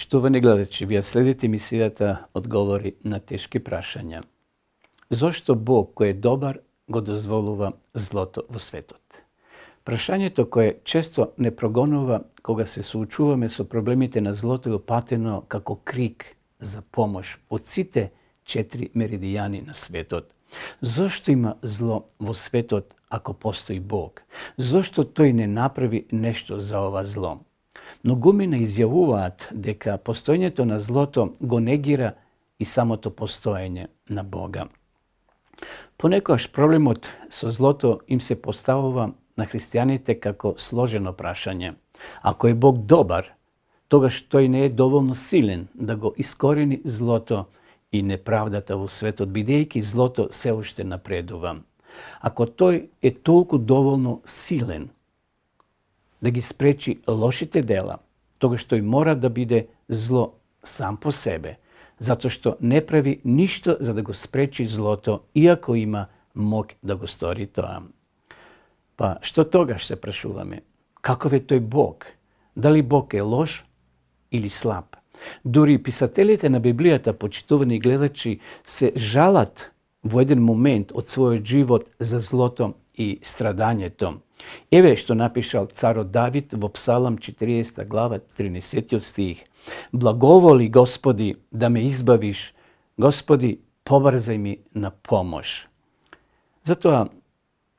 Почитувани гледачи, вие следите емисијата Одговори на тешки прашања. Зошто Бог, кој е добар, го дозволува злото во светот? Прашањето кое често не прогонува кога се соочуваме со проблемите на злото е опатено како крик за помош од сите 4 меридијани на светот. Зошто има зло во светот ако постои Бог? Зошто тој не направи нешто за ова зло? Многумина изјавуваат дека постоењето на злото го негира и самото постоење на Бога. Понекогаш проблемот со злото им се поставува на христијаните како сложено прашање. Ако е Бог добар, тогаш тој не е доволно силен да го искорени злото и неправдата во светот, бидејќи злото се уште напредува. Ако тој е толку доволно силен да ги спречи лошите дела, тогаш тој мора да биде зло сам по себе, затоа што не прави ништо за да го спречи злото, иако има мог да го стори тоа. Па, што тогаш се прашуваме? Каков е тој Бог? Дали Бог е лош или слаб? Дури писателите на Библијата, почитувани гледачи, се жалат во еден момент од својот живот за злото и страдањето. Еве што напишал царот Давид во Псалам 40 глава 13 стих. Благоволи, Господи, да ме избавиш. Господи, побрзај ми на помош. Затоа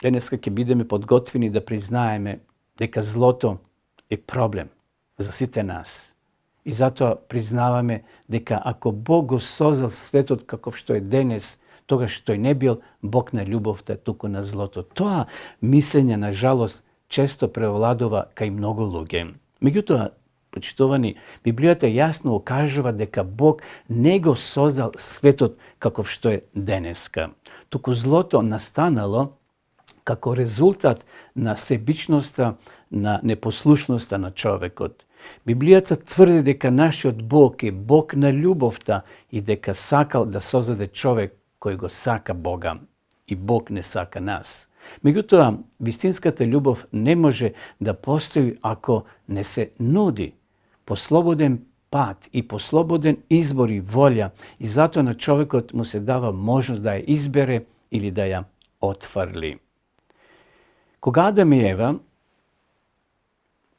денеска ќе бидеме подготвени да признаеме дека злото е проблем за сите нас. И затоа признаваме дека ако Бог го создал светот каков што е денес, тогаш тој не бил Бог на љубовта, туку на злото. Тоа мислење, на жалост, често превладува кај многу луѓе. Меѓутоа, почитувани, Библијата јасно окажува дека Бог не го создал светот каков што е денеска. Туку злото настанало како резултат на себичноста, на непослушноста на човекот. Библијата тврди дека нашиот Бог е Бог на љубовта и дека сакал да создаде човек кој го сака Бога и Бог не сака нас. Меѓутоа, вистинската љубов не може да постои ако не се нуди по слободен пат и по слободен избор и волја, и затоа на човекот му се дава можност да ја избере или да ја отфрли. Кога Адам и Ева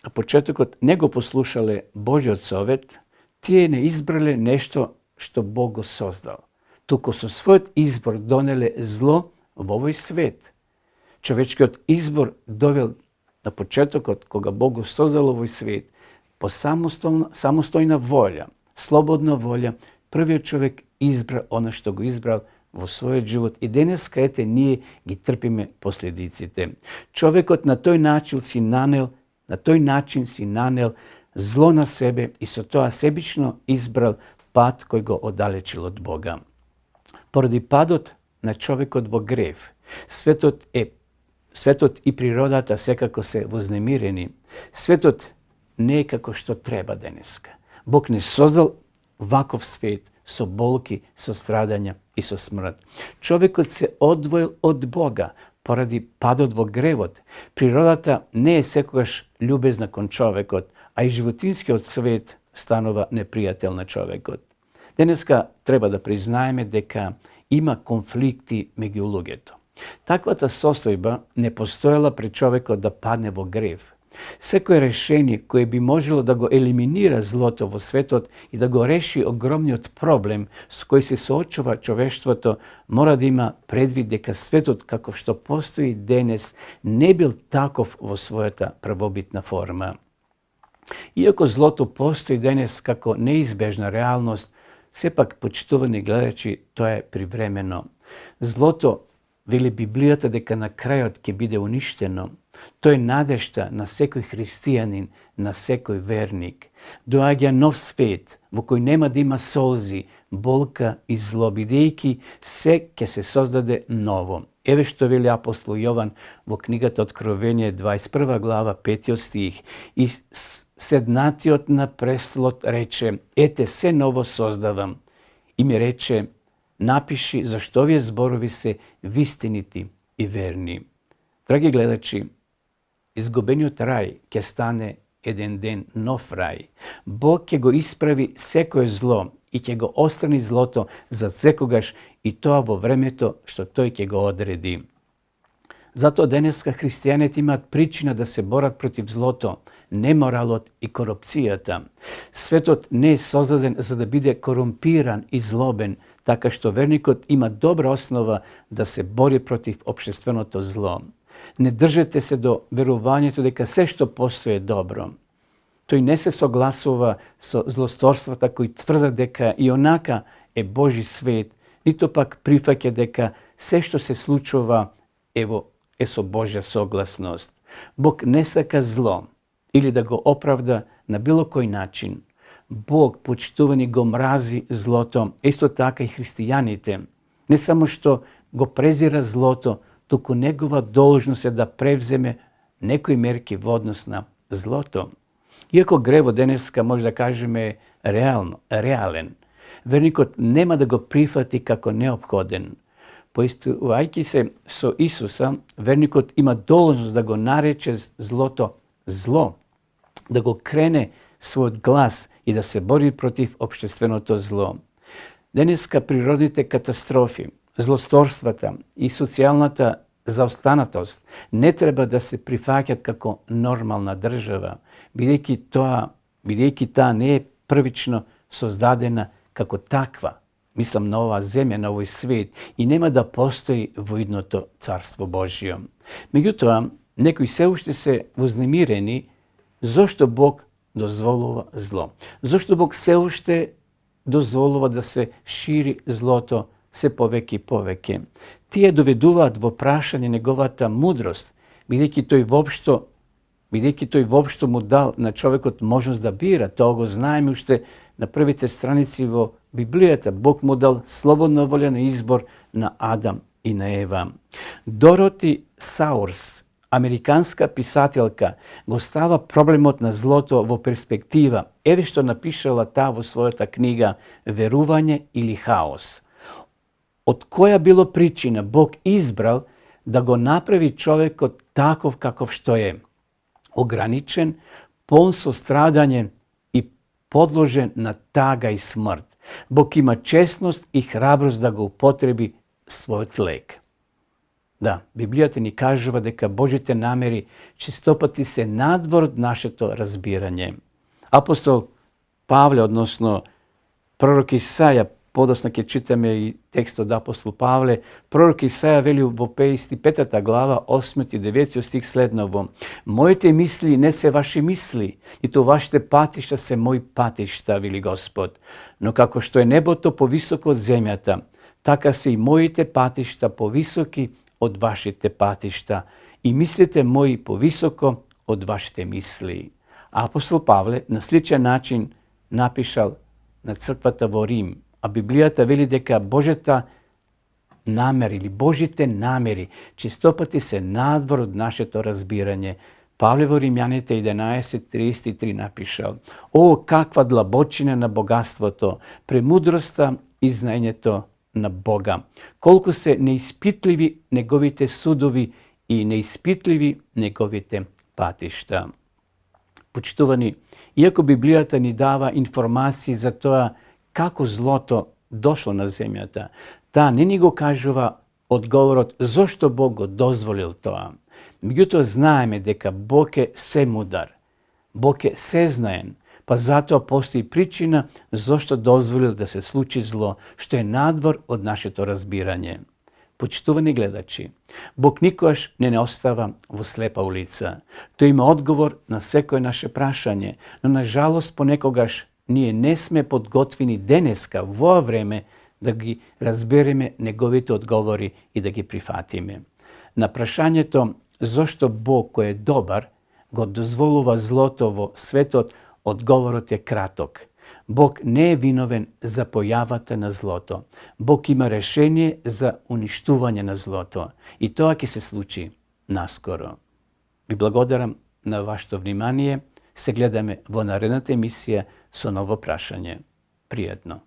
на почетокот не го послушале Божјиот совет, тие не избрале нешто што Бог го создал, туку со својот избор донеле зло во овој свет. Човечкиот избор довел на почетокот, кога Бог го создал овој свет, по самостојна волја, слободна волја, првиот човек избра она што го избрал во својот живот, и денеска ете ние ги трпиме последиците. Човекот на тој начин си нанел зло на себе и со тоа себично избрал пат кој го оддалечил од Бога. Поради падот на човекот во грев, светот и природата секако се вознемирени. Светот не е како што треба денеска. Бог не создал ваков свет со болки, со страдања и со смрт. Човекот се одвоил од Бога поради падот во гревот. Природата не е секогаш љубезна кон човекот, а и животинскиот свет станува непријател на човекот. Денеска треба да признаеме дека има конфликти меѓу луѓето. Таквата состојба не постоела пред човекот да падне во грев. Секој решение кое би можело да го елиминира злото во светот и да го реши огромниот проблем со кој се соочува човештвото, мора да има предвид дека светот каков што постои денес не бил таков во својата првобитна форма. Иако злото постои денес како неизбежна реалност, сепак, почитувани гледачи, тоа е привремено. Злото, вели Библијата, дека на крајот ќе биде уништено. Тој надежта на секој христијанин, на секој верник. Доаѓа нов свет во кој нема да има солзи, болка и зло, бидејќи се ќе се создаде ново. Еве што вели апостол Јован во книгата Откровение 21 глава 5 стих. И седнатиот на престолот рече: ете, се ново создавам. И ми рече: напиши зашто овие зборови се вистинити и верни. Драги гледачи, изгубениот рај ќе стане еден ден нов рај. Бог ќе го исправи секое зло и ќе го острани злото за секогаш, и тоа во времето што тој ќе го одреди. Затоа денеска христијаните имаат причина да се борат против злото, неморалот и корупцијата. Светот не е создаден за да биде корумпиран и злобен, така што верникот има добра основа да се бори против општественото зло. Не држете се до верувањето дека се што постои е добро. Тој не се согласува со злосторствата кои тврдат дека и онака е Божи свет, нито пак прифаќа дека се што се случува е со Божја согласност. Бог не сака зло или да го оправда на било кој начин. Бог, почитувани, го мрази злото, исто така и христијаните. Не само што го презира злото, туку негова должност е да превземе некои мерки во однос на злото. Иако гревот денеска може да кажеме реален, верникот нема да го прифати како неопходен. Поистувајќи се со Исуса, верникот има должност да го нарече злото зло, да го крене својот глас и да се бори против општественото зло. Денеска природните катастрофи, злосторствата и социјалната заостанатост не треба да се прифаќат како нормална држава, бидејќи таа не е првично создадена како таква, мислам на оваа земја, на овој свет, и нема да постои во идното Царство Божјо. Меѓутоа, некои се уште се вознемирени зошто Бог дозволува зло. Зошто Бог се уште дозволува да се шири злото се повеќе и повеќе. Тие доведуваат во прашање неговата мудрост, бидејќи тој воопшто му дал на човекот можност да бира. Тоа го знаеме уште на првите страници во Библијата. Бог му дал слободна волја на избор на Адам и на Ева. Дороти Саурс, американска писателка, го става проблемот на злото во перспектива. Еве што напишала таа во својата книга "Верување или хаос". Од која било причина Бог избрал да го направи човекот таков каков што е? Ограничен, полн со страдање и подложен на тага и смрт. Бог има честност и храброст да го употреби својот лек. Да, Библијата ни кажува дека Божите намери честопати се надвор од нашето разбирање. Апостол Павле, односно пророк Исаја, подосна ќе читаме и текстот од апостол Павле, пророк Исаја вели во 55 глава, 8 и 9 стих следново: "Моите мисли не се ваши мисли, ниту вашите патишта се мои патишта, вели Господ. Но како што е небото повисоко од земјата, така се и моите патишта повисоки од вашите патишта, и мислите мои повисоко од вашите мисли." Апостол Павле на сличен начин напишал на црквата во Рим, а Библијата вели дека Божјата намери или Божите намери честопати се надвор од нашето разбирање. Павле во Римјаните 11:33 напишал: "О, каква длабочина на богатството, премудроста и знаењето на Бога! Колку се неиспитливи неговите судови и неиспитливи неговите патишта." Почитувани, иако Библијата ни дава информации за тоа како злото дошло на земјата, таа не ни го кажува одговорот зошто Бог го дозволил тоа. Меѓутоа знаеме дека Бог е семудар, Бог е сезнаен, па затоа постои причина зошто дозволил да се случи зло, што е надвор од нашето разбирање. Почитувани гледачи, Бог никогаш не остава во слепа улица. Тој има одговор на секое наше прашање, но на жалост понекогаш ние не сме подготвени денеска, во време, да ги разбереме неговите одговори и да ги прифатиме. На прашањето зошто Бог кој е добар го дозволува злото во светот, одговорот е краток. Бог не е виновен за појавата на злото. Бог има решение за уништување на злото. И тоа ќе се случи наскоро. Ви благодарам на вашето внимание. Се гледаме во наредната емисија со ново прашање. Пријатно.